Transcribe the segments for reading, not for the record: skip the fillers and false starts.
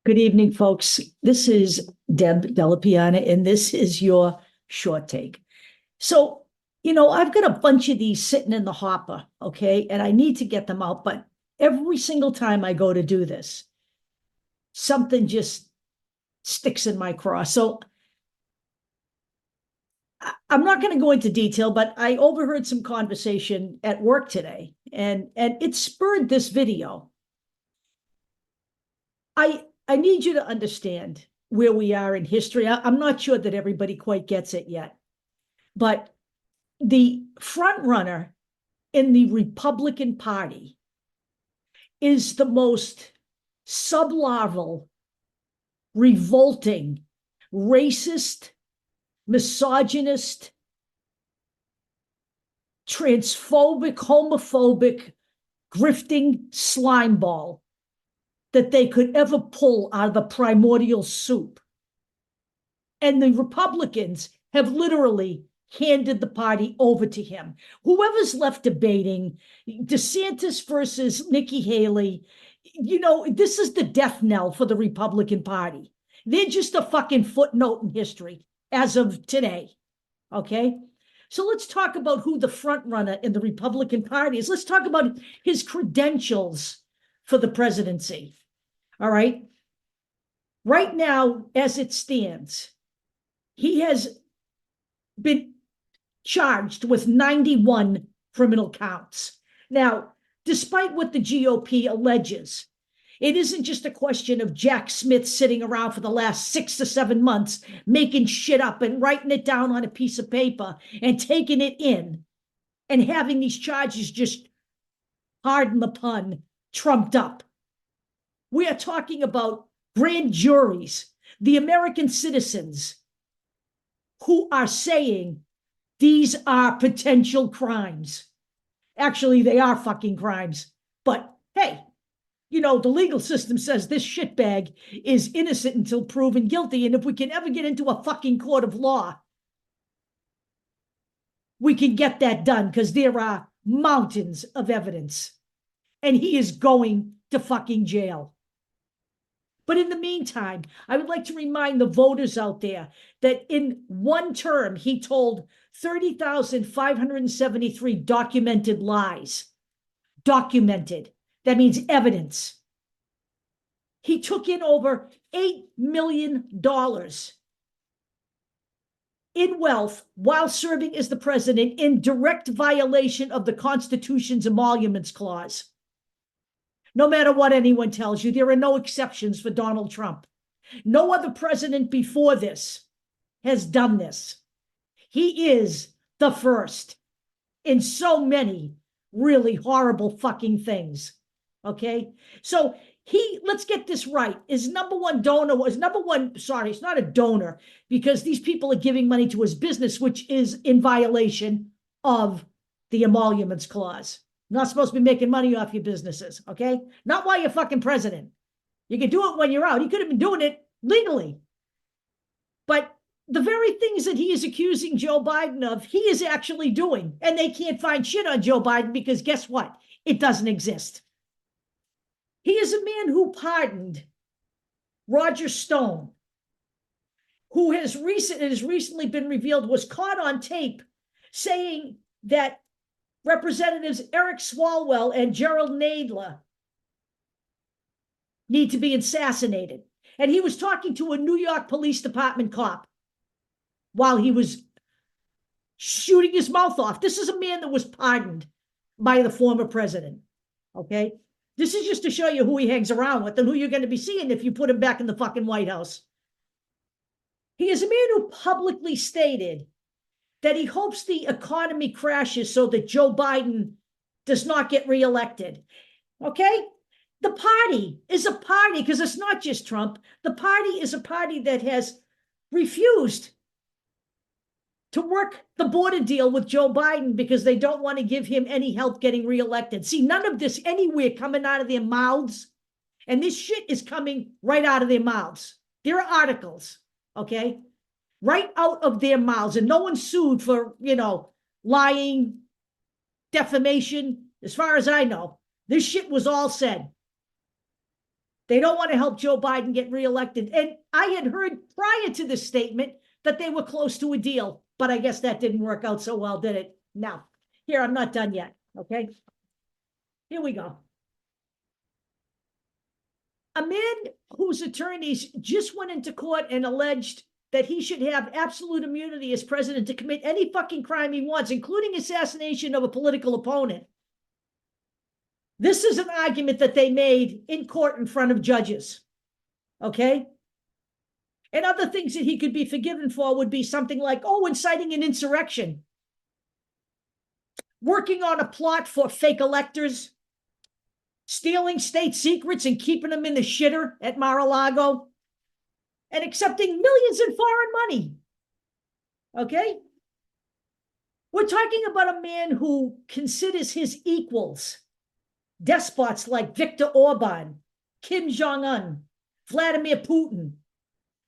Good evening, folks. This is Deb Delapiana, and this is your short take. So, I've got a bunch of these sitting in the hopper, okay? And I need to get them out, but every single time I go to do this, something just sticks in my craw. So I'm not going to go into detail, but I overheard some conversation at work today, and it spurred this video. I need you to understand where we are in history. I'm not sure that everybody quite gets it yet, but the front runner in the Republican Party is the most sublarval, revolting, racist, misogynist, transphobic, homophobic, grifting slimeball that they could ever pull out of the primordial soup. And the Republicans have literally handed the party over to him. Whoever's left debating, DeSantis versus Nikki Haley, this is the death knell for the Republican Party. They're just a fucking footnote in history as of today. Okay? So let's talk about who the front runner in the Republican Party is. Let's talk about his credentials for the presidency. All right. Right now, as it stands, he has been charged with 91 criminal counts. Now, despite what the GOP alleges, it isn't just a question of Jack Smith sitting around for the last 6 to 7 months, making shit up and writing it down on a piece of paper and taking it in and having these charges just, pardon the pun, trumped up. We are talking about grand juries, the American citizens who are saying these are potential crimes. Actually, they are fucking crimes. But hey, the legal system says this shitbag is innocent until proven guilty. And if we can ever get into a fucking court of law, we can get that done because there are mountains of evidence. And he is going to fucking jail. But in the meantime, I would like to remind the voters out there that in one term, he told 30,573 documented lies. Documented. That means evidence. He took in over $8 million in wealth while serving as the president in direct violation of the Constitution's emoluments clause. No matter what anyone tells you, there are no exceptions for Donald Trump. No other president before this has done this. He is the first in so many really horrible fucking things. Okay? So let's get this right. His number one donor it's not a donor because these people are giving money to his business, which is in violation of the emoluments clause. Not supposed to be making money off your businesses, okay? Not while you're fucking president. You can do it when you're out. He could have been doing it legally. But the very things that he is accusing Joe Biden of, he is actually doing. And they can't find shit on Joe Biden because guess what? It doesn't exist. He is a man who pardoned Roger Stone, who has recently been revealed was caught on tape saying that Representatives Eric Swalwell and Gerald Nadler need to be assassinated. And he was talking to a New York Police Department cop while he was shooting his mouth off. This is a man that was pardoned by the former president. Okay? This is just to show you who he hangs around with and who you're going to be seeing if you put him back in the fucking White House. He is a man who publicly stated that he hopes the economy crashes so that Joe Biden does not get reelected. Okay? The party is a party, because it's not just Trump. The party is a party that has refused to work the border deal with Joe Biden because they don't want to give him any help getting reelected. See, none of this anywhere coming out of their mouths. And this shit is coming right out of their mouths. There are articles, okay? Right out of their mouths, and no one sued for, lying, defamation. As far as I know, this shit was all said. They don't want to help Joe Biden get reelected. And I had heard prior to this statement that they were close to a deal, but I guess that didn't work out so well, did it? Now, here, I'm not done yet, okay? Here we go. A man whose attorneys just went into court and alleged that he should have absolute immunity as president to commit any fucking crime he wants, including assassination of a political opponent. This is an argument that they made in court in front of judges, okay? And other things that he could be forgiven for would be something like, oh, inciting an insurrection, working on a plot for fake electors, stealing state secrets and keeping them in the shitter at Mar-a-Lago, and accepting millions in foreign money. Okay? We're talking about a man who considers his equals despots like Viktor Orban, Kim Jong-un, Vladimir Putin.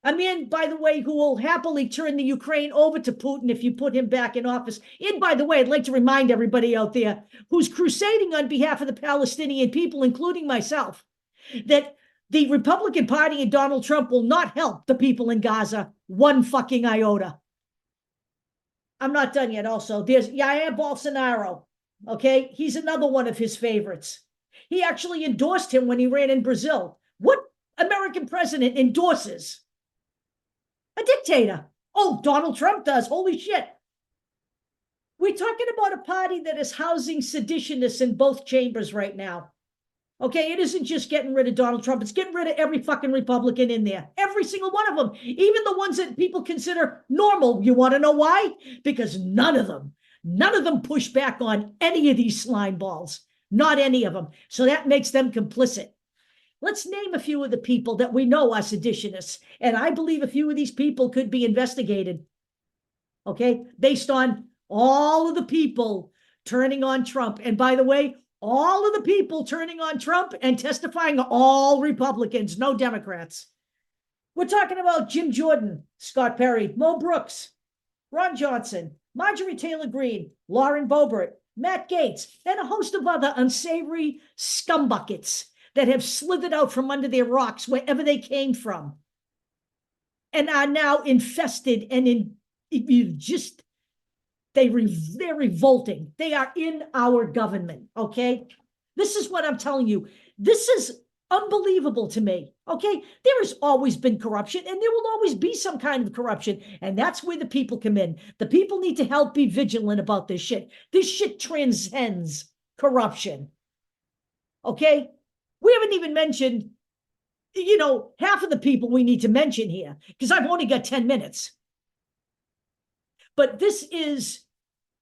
A man, by the way, who will happily turn the Ukraine over to Putin if you put him back in office. And by the way, I'd like to remind everybody out there who's crusading on behalf of the Palestinian people, including myself, that the Republican Party and Donald Trump will not help the people in Gaza one fucking iota. I'm not done yet. Also, there's Jair Bolsonaro. Okay, he's another one of his favorites. He actually endorsed him when he ran in Brazil. What American president endorses a dictator? Oh, Donald Trump does. Holy shit. We're talking about a party that is housing seditionists in both chambers right now. Okay, it isn't just getting rid of Donald Trump. It's getting rid of every fucking Republican in there. Every single one of them. Even the ones that people consider normal. You want to know why? Because none of them push back on any of these slime balls. Not any of them. So that makes them complicit. Let's name a few of the people that we know are seditionists. And I believe a few of these people could be investigated. Okay, based on all of the people turning on Trump. And by the way, all of the people turning on Trump and testifying are all Republicans, no Democrats. We're talking about Jim Jordan, Scott Perry, Mo Brooks, Ron Johnson, Marjorie Taylor Greene, Lauren Boebert, Matt Gaetz, and a host of other unsavory scumbuckets that have slithered out from under their rocks wherever they came from and are now infested and they're revolting. They are in our government, okay? This is what I'm telling you. This is unbelievable to me, okay? There has always been corruption, and there will always be some kind of corruption, and that's where the people come in. The people need to help be vigilant about this shit. This shit transcends corruption, okay? We haven't even mentioned, half of the people we need to mention here, because I've only got 10 minutes. But this is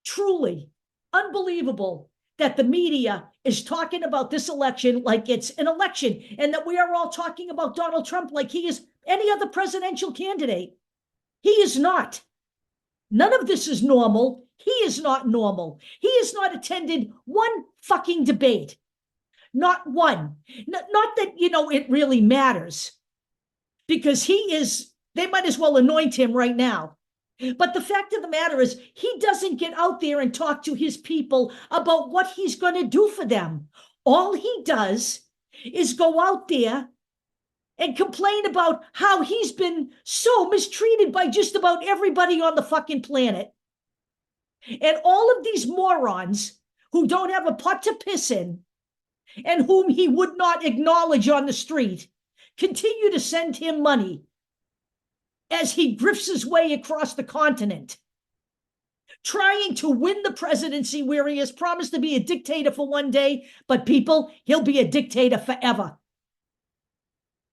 truly unbelievable that the media is talking about this election like it's an election, and that we are all talking about Donald Trump like he is any other presidential candidate. He is not. None of this is normal. He is not normal. He has not attended one fucking debate. Not one. Not that, it really matters, because they might as well anoint him right now. But the fact of the matter is, he doesn't get out there and talk to his people about what he's going to do for them. All he does is go out there and complain about how he's been so mistreated by just about everybody on the fucking planet. And all of these morons who don't have a pot to piss in and whom he would not acknowledge on the street continue to send him money as he grifts his way across the continent, trying to win the presidency where he has promised to be a dictator for one day, but people, he'll be a dictator forever.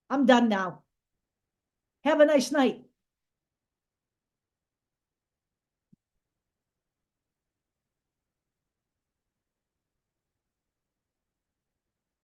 I'm done now. Have a nice night.